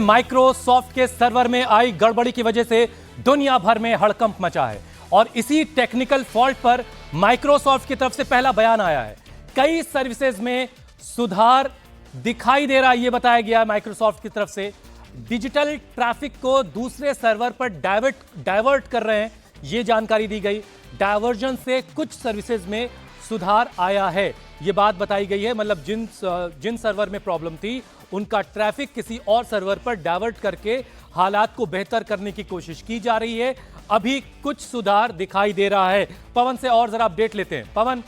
Microsoft के server में आई गड़बड़ी की वजह से दुनिया भर में हड़कंप मचा है और इसी टेक्निकल फॉल्ट पर माइक्रोसॉफ्ट की तरफ से पहला बयान आया है। कई सर्विसेज में सुधार दिखाई दे रहा है, यह बताया गया है माइक्रोसॉफ्ट की तरफ से। डिजिटल ट्रैफिक को दूसरे सर्वर पर डाइवर्ट कर रहे हैं, यह जानकारी दी गई। डायवर्जन से कुछ सर्विसेज में सुधार आया है, यह बात बताई गई है। मतलब जिन सर्वर में प्रॉब्लम थी उनका ट्रैफिक किसी और सर्वर पर डाइवर्ट करके हालात को बेहतर करने की कोशिश की जा रही है। अभी कुछ सुधार दिखाई दे रहा है। पवन से और जरा अपडेट लेते हैं। पवन,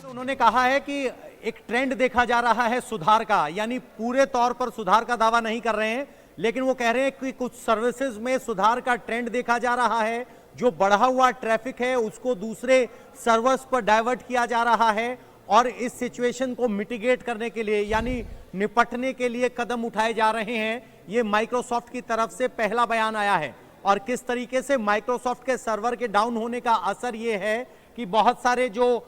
उन्होंने कहा है कि एक ट्रेंड देखा जा रहा है सुधार का, यानी पूरे तौर पर सुधार का दावा नहीं कर रहे हैं, लेकिन वो कह रहे हैं कि कुछ सर्विसेज में सुधार का ट्रेंड देखा जा रहा है। जो बढ़ा हुआ ट्रैफिक है उसको दूसरे सर्वर्स पर डाइवर्ट किया जा रहा है और इस सिचुएशन को मिटिगेट करने के लिए यानी निपटने के लिए कदम उठाए जा रहे हैं। ये माइक्रोसॉफ्ट की तरफ से पहला बयान आया है और किस तरीके से माइक्रोसॉफ्ट के सर्वर के डाउन होने का असर ये है कि बहुत सारे जो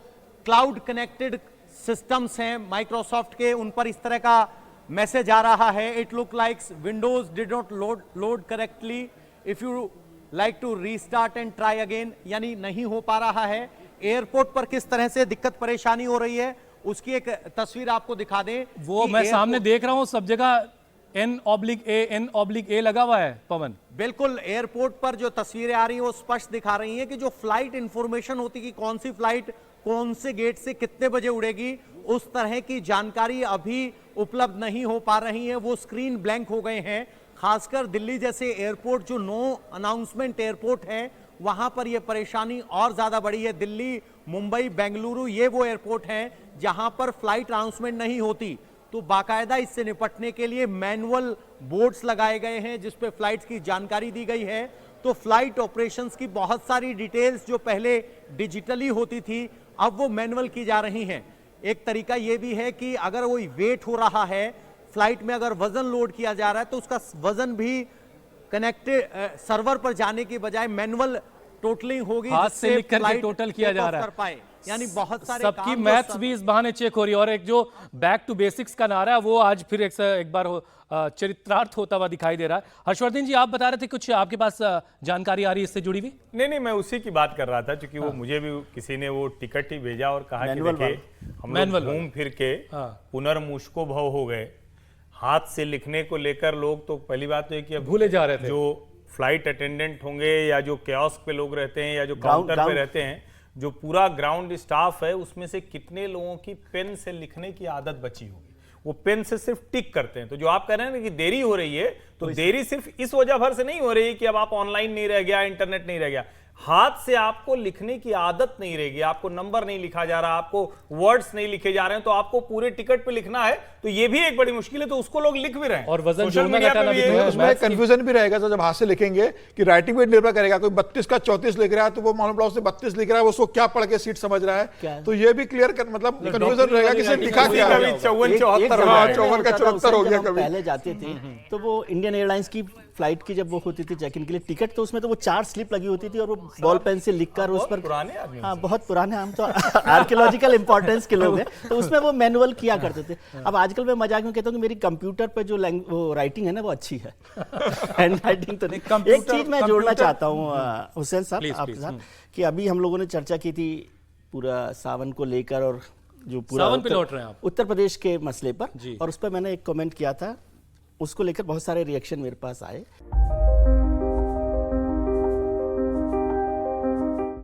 क्लाउड कनेक्टेड सिस्टम्स हैं माइक्रोसॉफ्ट के, उन पर इस तरह का मैसेज आ रहा है। It look likes Windows did not load correctly, if you like to restart and try again, यानी नहीं हो पा रहा है। एयरपोर्ट पर किस तरह से दिक्कत परेशानी हो रही है उसकी एक तस्वीर आपको दिखा दें। वो मैं सामने देख रहा हूं, सब जगह N/A लगा हुआ है। पवन, बिल्कुल, एयरपोर्ट पर जो तस्वीरें आ रही हैं वो स्पष्ट दिखा रही हैं कि जो फ्लाइट इंफॉर्मेशन होती कि कौन सी फ्लाइट कौन से गेट से कितने बजे उड़ेगी, उस तरह की जानकारी अभी उपलब्ध नहीं हो पा रही है। वो स्क्रीन ब्लैंक हो गए हैं। खासकर दिल्ली जैसे एयरपोर्ट जो नो अनाउंसमेंट एयरपोर्ट है वहां पर यह परेशानी और ज्यादा बढ़ी है। दिल्ली, मुंबई, बेंगलुरु ये वो एयरपोर्ट हैं जहां पर फ्लाइट अनाउंसमेंट नहीं होती, तो बाकायदा इससे निपटने के लिए मैनुअल बोर्ड्स लगाए गए हैं जिस पे फ्लाइट्स की जानकारी दी गई है। तो फ्लाइट ऑपरेशंस की बहुत सारी डिटेल्स जो पहले डिजिटली होती थी अब वो मैनुअल की जा रही हैं। एक तरीका ये भी है कि अगर कोई वेट हो रहा है फ्लाइट में, अगर वजन लोड किया जा रहा है तो उसका वजन भी कनेक्टेड सर्वर पर जाने की बजाय मैनुअल टोटलिंग होगी, हाथ से लिख करके टोटल किया जा रहा है। यानी बहुत सारे सबकी मैथ्स भी इस बहाने चेक हो रही है। और एक जो बैक टू बेसिक्स का नारा है वो आज फिर एक बार चरित्रार्थ होता हुआ दिखाई दे रहा है। हर्षवर्धन जी, आप बता रहे थे कुछ आपके पास जानकारी आ रही है इससे जुड़ी हुई? नहीं, मैं उसी की बात कर रहा था क्योंकि वो मुझे भी किसी ने वो टिकट ही भेजा और कहा कि देखिए हम लोग घूम फिर के पुनर्मुष्को भव हो गए। हाथ से लिखने को लेकर लोग तो पहली बात तो है कि अब भूले जा रहे थे। जो फ्लाइट अटेंडेंट होंगे या जो कियोस्क पे लोग रहते हैं या जो काउंटर पे रहते हैं, जो पूरा ग्राउंड स्टाफ है, उसमें से कितने लोगों की पेन से लिखने की आदत बची होगी। वो पेन से सिर्फ टिक करते हैं। तो जो आप कह रहे हैं ना कि देरी हो रही है, तो देरी सिर्फ इस वजह भर से नहीं हो रही है कि अब आप ऑनलाइन नहीं रह गया, इंटरनेट नहीं रह गया। हाथ से आपको लिखने की आदत नहीं रहेगी, आपको नंबर नहीं लिखा जा रहा, आपको वर्ड्स नहीं लिखे जा रहे हैं, तो आपको पूरे टिकट पे लिखना है तो ये भी एक बड़ी मुश्किल है। तो उसको लोग लिख भी रहे हैं और वजन सोशल मीडिया पे भी उसमें कंफ्यूजन भी रहेगा। तो जब हाथ से लिखेंगे कि राइटिंग पे निर्भर करेगा, कोई 32 का 34 लिख रहा है तो वो मालूम पड़ा उसने 32 लिख रहा है, उसको क्या पढ़ के सीट समझ रहा है, तो ये भी क्लियर कर मतलब कंफ्यूजन रहेगा कि सिर्फ लिखा क्या है। 54 का 74 हो गया। कभी पहले जाते थे तो वो इंडियन एयरलाइंस की फ्लाइट की जब वो होती थी चेक इन के लिए टिकट, तो उसमें तो वो 4 स्लिप लगी होती थी और वो बॉल पेन से लिखकर उस पर, हाँ बहुत पुराने, हम तो आर्कियोलॉजिकल इंपॉर्टेंस के लोग हैं, तो उसमें वो मैनुअल किया करते थे। अब आजकल मैं मजाक में कहता हूँ कि मेरी कंप्यूटर पे जो वो राइटिंग है ना वो अच्छी है, हैंड राइटिंग तो नहीं। एक चीज मैं जोड़ना चाहता हूँ हुसैन साहब आपके साथ कि अभी हम लोगों ने चर्चा की थी पूरा सावन को लेकर और जो पूरा उत्तर प्रदेश के मसले पर, और उस पर मैंने एक कमेंट किया था, उसको लेकर बहुत सारे रिएक्शन मेरे पास आए।